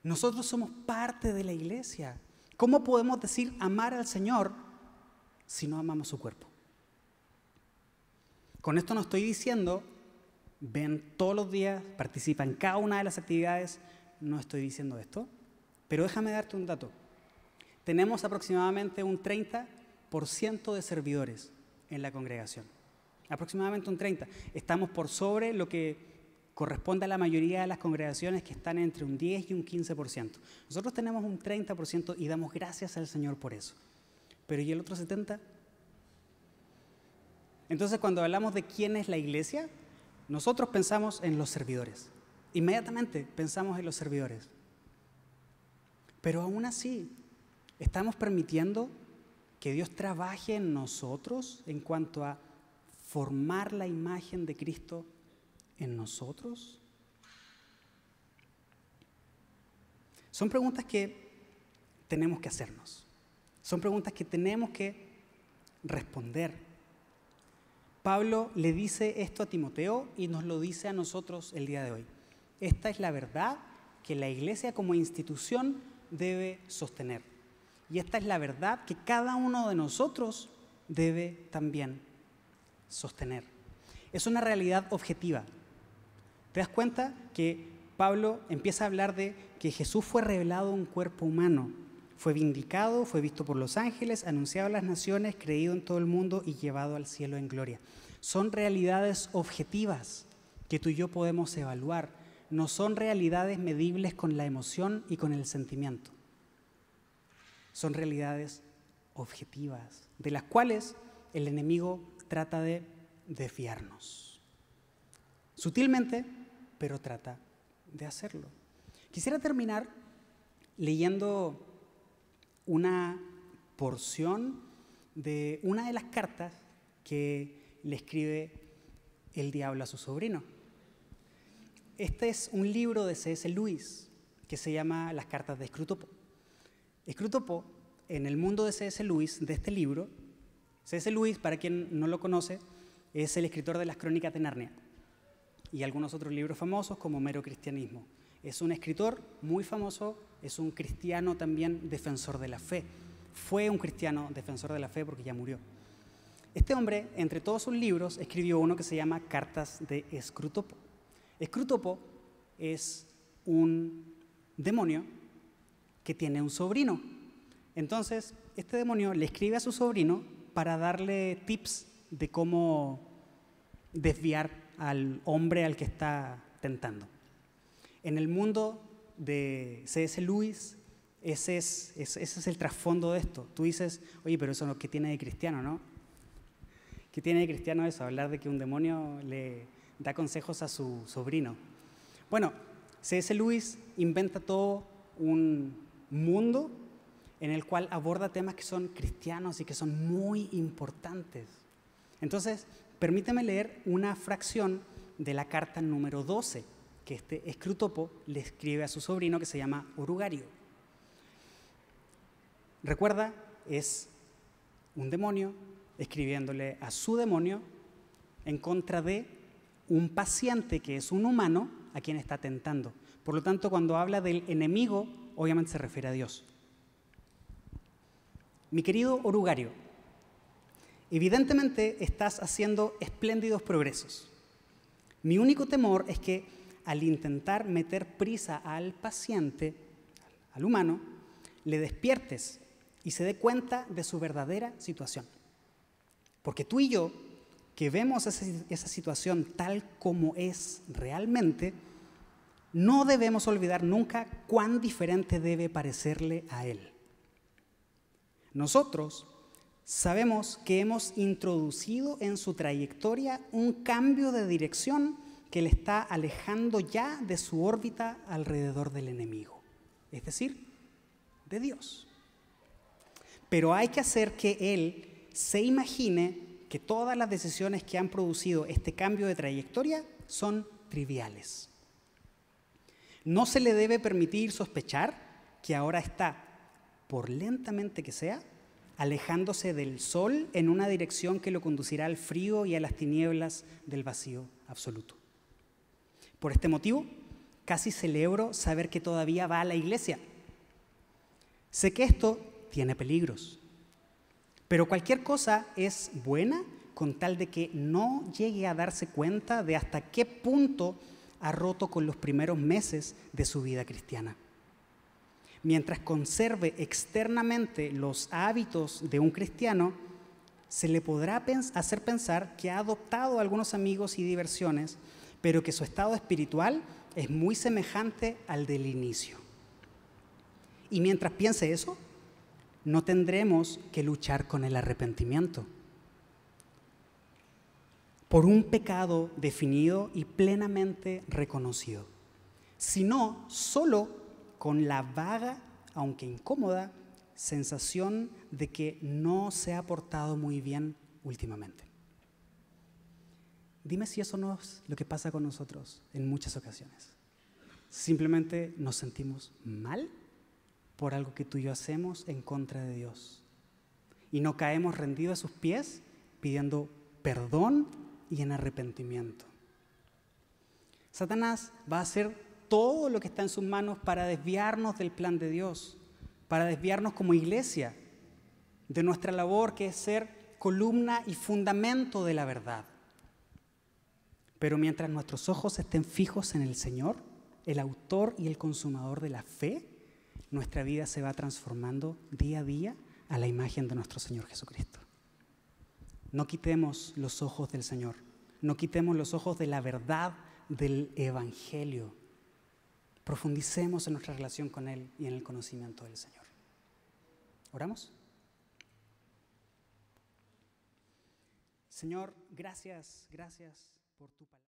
Nosotros somos parte de la iglesia. ¿Cómo podemos decir amar al Señor si no amamos su cuerpo? Con esto no estoy diciendo, ven todos los días, participa en cada una de las actividades. No estoy diciendo esto. Pero déjame darte un dato. Tenemos aproximadamente un 30% de servidores en la congregación. Aproximadamente un 30%. Estamos por sobre lo que corresponde a la mayoría de las congregaciones que están entre un 10 y un 15%. Nosotros tenemos un 30% y damos gracias al Señor por eso. Pero ¿y el otro 70%? Entonces, cuando hablamos de quién es la iglesia, nosotros pensamos en los servidores. Inmediatamente pensamos en los servidores. Pero aún así, ¿estamos permitiendo que Dios trabaje en nosotros en cuanto a formar la imagen de Cristo en nosotros? Son preguntas que tenemos que hacernos. Son preguntas que tenemos que responder. Pablo le dice esto a Timoteo y nos lo dice a nosotros el día de hoy. Esta es la verdad que la iglesia como institución debe sostener. Y esta es la verdad que cada uno de nosotros debe también sostener. Es una realidad objetiva. ¿Te das cuenta que Pablo empieza a hablar de que Jesús fue revelado en un cuerpo humano? Fue vindicado, fue visto por los ángeles, anunciado a las naciones, creído en todo el mundo y llevado al cielo en gloria. Son realidades objetivas que tú y yo podemos evaluar. No son realidades medibles con la emoción y con el sentimiento. Son realidades objetivas, de las cuales el enemigo trata de desviarnos. Sutilmente, pero trata de hacerlo. Quisiera terminar leyendo una porción de una de las cartas que le escribe el diablo a su sobrino. Este es un libro de C.S. Lewis que se llama Las cartas de Screwtape. Screwtape, en el mundo de C.S. Lewis, de este libro, C.S. Lewis, para quien no lo conoce, es el escritor de las Crónicas de Narnia y algunos otros libros famosos como Mero Cristianismo. Es un escritor muy famoso, es un cristiano también defensor de la fe. Fue un cristiano defensor de la fe porque ya murió. Este hombre, entre todos sus libros, escribió uno que se llama Cartas de Screwtape. Screwtape es un demonio que tiene un sobrino. Entonces, este demonio le escribe a su sobrino para darle tips de cómo desviar al hombre al que está tentando. En el mundo de C.S. Lewis, ese es el trasfondo de esto. Tú dices, oye, pero eso ¿qué tiene de cristiano, no? ¿Qué tiene de cristiano eso? Hablar de que un demonio le da consejos a su sobrino. Bueno, C.S. Lewis inventa todo un mundo en el cual aborda temas que son cristianos y que son muy importantes. Entonces, permíteme leer una fracción de la carta número 12 que este Screwtape le escribe a su sobrino que se llama Orugario. Recuerda, es un demonio escribiéndole a su demonio en contra de un paciente que es un humano a quien está tentando. Por lo tanto, cuando habla del enemigo, obviamente se refiere a Dios. Mi querido Orugario, evidentemente estás haciendo espléndidos progresos. Mi único temor es que al intentar meter prisa al paciente, al humano, le despiertes y se dé cuenta de su verdadera situación. Porque tú y yo, que vemos esa situación tal como es realmente, no debemos olvidar nunca cuán diferente debe parecerle a él. Nosotros sabemos que hemos introducido en su trayectoria un cambio de dirección que le está alejando ya de su órbita alrededor del enemigo, es decir, de Dios. Pero hay que hacer que él se imagine que todas las decisiones que han producido este cambio de trayectoria son triviales. No se le debe permitir sospechar que ahora está, por lentamente que sea, alejándose del sol en una dirección que lo conducirá al frío y a las tinieblas del vacío absoluto. Por este motivo, casi celebro saber que todavía va a la iglesia. Sé que esto tiene peligros, pero cualquier cosa es buena con tal de que no llegue a darse cuenta de hasta qué punto ha roto con los primeros meses de su vida cristiana. Mientras conserve externamente los hábitos de un cristiano, se le podrá hacer pensar que ha adoptado algunos amigos y diversiones, pero que su estado espiritual es muy semejante al del inicio. Y mientras piense eso, no tendremos que luchar con el arrepentimiento por un pecado definido y plenamente reconocido, sino solo con la vaga, aunque incómoda, sensación de que no se ha portado muy bien últimamente. Dime si eso no es lo que pasa con nosotros en muchas ocasiones. Simplemente nos sentimos mal por algo que tú y yo hacemos en contra de Dios. Y no caemos rendidos a sus pies pidiendo perdón y en arrepentimiento. Satanás va a hacer todo lo que está en sus manos para desviarnos del plan de Dios, para desviarnos como iglesia de nuestra labor, que es ser columna y fundamento de la verdad. Pero mientras nuestros ojos estén fijos en el Señor, el autor y el consumador de la fe, nuestra vida se va transformando día a día a la imagen de nuestro Señor Jesucristo. No quitemos los ojos del Señor, no quitemos los ojos de la verdad del Evangelio. Profundicemos en nuestra relación con Él y en el conocimiento del Señor. ¿Oramos? Señor, gracias por tu palabra.